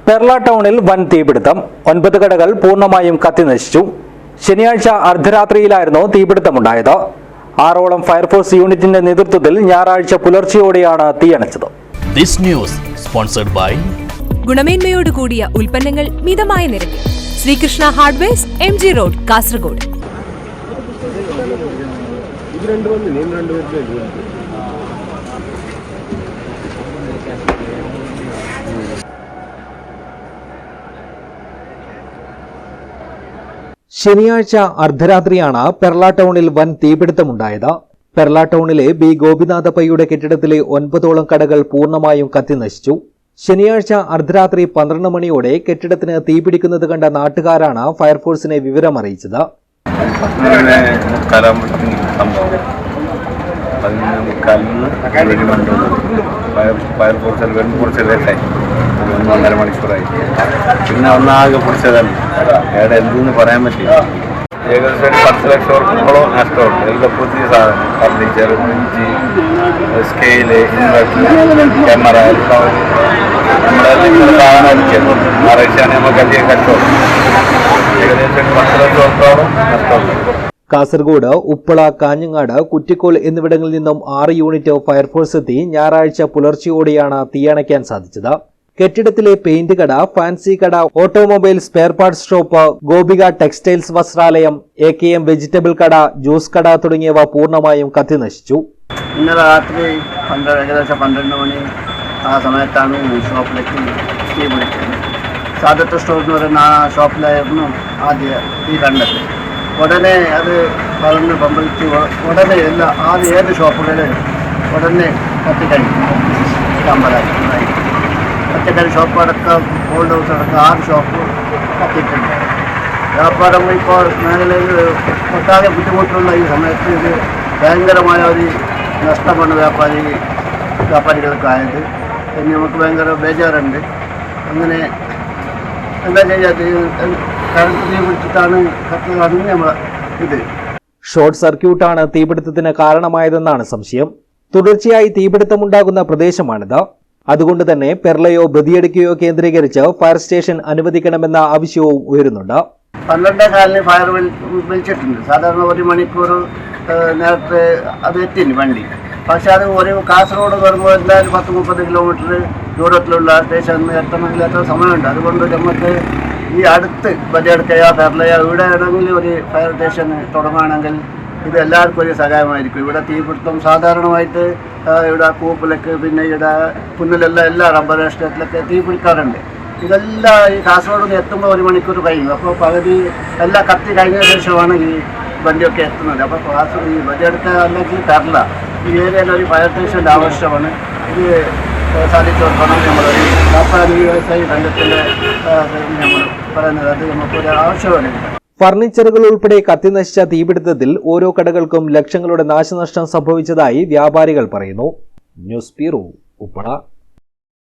പെർള ടൗണിൽ വൻ തീപിടുത്തം. 9 കടകൾ പൂർണ്ണമായും കത്തിനശിച്ചു. ശനിയാഴ്ച അർദ്ധരാത്രിയിലായിരുന്നു തീപിടുത്തമുണ്ടായത്. 6ഓളം ഫയർഫോഴ്സ് യൂണിറ്റിന്റെ നേതൃത്വത്തിൽ ഞായറാഴ്ച പുലർച്ചെയോടെയാണ് തീയണച്ചത്. ഗുണമേന്മയോട് കൂടിയ ഉൽപ്പന്നങ്ങൾ മിതമായ നിരക്കിൽ. Sreekrishna hardwares, MG road, Kasaragod. ശനിയാഴ്ച അർദ്ധരാത്രിയാണ് പെർള ടൗണിൽ വൻ തീപിടുത്തമുണ്ടായത്. പെർള ടൗണിലെ ബി ഗോപിനാഥപ്പയ്യുടെ കെട്ടിടത്തിലെ 9ഓളം കടകൾ പൂർണ്ണമായും കത്തിനശിച്ചു. ശനിയാഴ്ച അർദ്ധരാത്രി 12 മണിയോടെ കെട്ടിടത്തിന് തീപിടിക്കുന്നത് കണ്ട നാട്ടുകാരാണ് ഫയർഫോഴ്സിനെ വിവരമറിയിച്ചത്. ഒന്നര മണിക്കൂറായി. പിന്നെ ഒന്നാകെ പിടിച്ചതല്ല, എന്തെന്ന് പറയാൻ പറ്റില്ല. ഏകദേശം 10 ലക്ഷം ഉറുപ്പിയോളം നഷ്ടമുണ്ട്. എല്ലാം പുതിയ സാധനം, furniture, fridge, scale, inverter, camera, എല്ലാം നമ്മളെല്ലാം സാധനം അടിക്കുന്നു. ഞായറാഴ്ചയാണ് നമുക്ക് അധികം കച്ചവടം. ഏകദേശം 10 ലക്ഷം ഉറുപ്പോളം നഷ്ടമുണ്ട്. കാസർഗോഡ്, ഉപ്പള, കാഞ്ഞങ്ങാട്, കുറ്റിക്കോൾ എന്നിവിടങ്ങളിൽ നിന്നും 6 യൂണിറ്റ് ഫയർഫോഴ്സ് എത്തി ഞായറാഴ്ച പുലർച്ചെയോടെയാണ് തീയണയ്ക്കാൻ സാധിച്ചത്. കെട്ടിടത്തിലെ പെയിന്റ് കട, ഫാൻസി കട, automobile spare parts shop, Gopika textiles വസ്ത്രാലയം, AKM വെജിറ്റബിൾ കട, ജ്യൂസ് കട തുടങ്ങിയവ പൂർണ്ണമായും കത്തിനശിച്ചു. ഇന്നലെ രാത്രി ഏകദേശം 12 മണി ആ സമയത്താണ് ഷോപ്പിലേക്ക് തീ പിടിച്ചത്. സാദത്ത് സ്റ്റോർ എന്ന് പറയുന്ന ആ ഷോപ്പിലായിരുന്നു ആദ്യം തീ കണ്ടത്. ഉടനെ അത് വളർന്ന് പമ്പളിച്ച് ഉടനെ ആദ്യം ഏത് ഷോപ്പുകൾ ഉടനെ കത്തിക്കഴിഞ്ഞു. പച്ചക്കറി ഷോപ്പ് അടക്കം, ഓൾഡ് ഹൗസ് അടക്കം 6 ഷോപ്പ് കത്തിയിട്ടുണ്ട്. വ്യാപാരം ഇപ്പോൾ മേഖലയിൽ ഒട്ടാകെ ബുദ്ധിമുട്ടുള്ള ഈ സമയത്ത് ഇത് ഭയങ്കരമായ ഒരു നഷ്ടമാണ് വ്യാപാരികൾക്കായത്. പിന്നെ നമുക്ക് ഭയങ്കര ബേജാറുണ്ട്. അങ്ങനെ എന്താ ചെയ്യാത്ത കറണ്ട് തീ പിടിച്ചിട്ടാണ് കത്തുകയാണ് നമ്മൾ ഇത്. ഷോർട്ട് സർക്യൂട്ടാണ് തീപിടുത്തത്തിന് കാരണമായതെന്നാണ് സംശയം. തുടർച്ചയായി തീപിടുത്തമുണ്ടാകുന്ന പ്രദേശമാണിത്. അതുകൊണ്ട് തന്നെ പെർളയോ ബദിയടുക്കയോ കേന്ദ്രീകരിച്ച് ഫയർ സ്റ്റേഷൻ അനുവദിക്കണമെന്ന ആവശ്യവും ഉയരുന്നുണ്ട്. 12:15 ഫയർ വിളിച്ചിട്ടുണ്ട്. സാധാരണ 1 മണിക്കൂർ നേരത്തെ അത് എത്തിന് വണ്ടി. പക്ഷെ അത് ഒരു കാസർഗോഡ് വരുമ്പോൾ എന്തായാലും 10-30 കിലോമീറ്റർ ദൂരത്തിലുള്ള സ്റ്റേഷൻ എത്തണമെങ്കിൽ എത്ര സമയമുണ്ട്. അതുകൊണ്ട് നമുക്ക് ഈ അടുത്ത് ബദിയടുക്കയോ പെർളയോ ഇവിടെ ആണെങ്കിൽ ഒരു ഫയർ സ്റ്റേഷൻ തുടങ്ങുകയാണെങ്കിൽ ഇത് എല്ലാവർക്കും ഒരു സഹായമായിരിക്കും. ഇവിടെ തീപിടുത്തം സാധാരണമായിട്ട് ഇവിടെ കൂപ്പിലൊക്കെ, പിന്നെ ഇവിടെ കുന്നിലെല്ലാം എല്ലാ റബ്ബർ എസ്റ്റേറ്റിലൊക്കെ തീ പിടിക്കാറുണ്ട്. ഇതെല്ലാം ഈ കാസർഗോഡ് നിന്ന് എത്തുമ്പോൾ 1 മണിക്കൂർ കഴിയും. അപ്പോൾ പകുതി എല്ലാം കത്തി കഴിഞ്ഞ ശേഷമാണ് ഈ വണ്ടിയൊക്കെ എത്തുന്നത്. അപ്പോൾ കാസർഗോഡ് ഈ ബദിയടുക്ക അല്ലെങ്കിൽ പെർള ഈ ഏരിയയിൽ ഒരു ഫയർ സ്റ്റേഷൻ്റെ ആവശ്യമാണ്. ഇത് സാധിച്ചു കൊടുക്കണം. നമ്മളൊരു വ്യാപാരി വ്യവസായി സംഘത്തിൻ്റെ നമ്മൾ പറയുന്നത് അത് നമുക്കൊരു ആവശ്യമാണ്. ഫർണിച്ചറുകൾ ഉൾപ്പെടെ കത്തിനശിച്ച തീപിടുത്തത്തിൽ ഓരോ കടകൾക്കും ലക്ഷങ്ങളുടെ നാശനഷ്ടം സംഭവിച്ചതായി വ്യാപാരികൾ പറയുന്നു. News bureau, Uppala.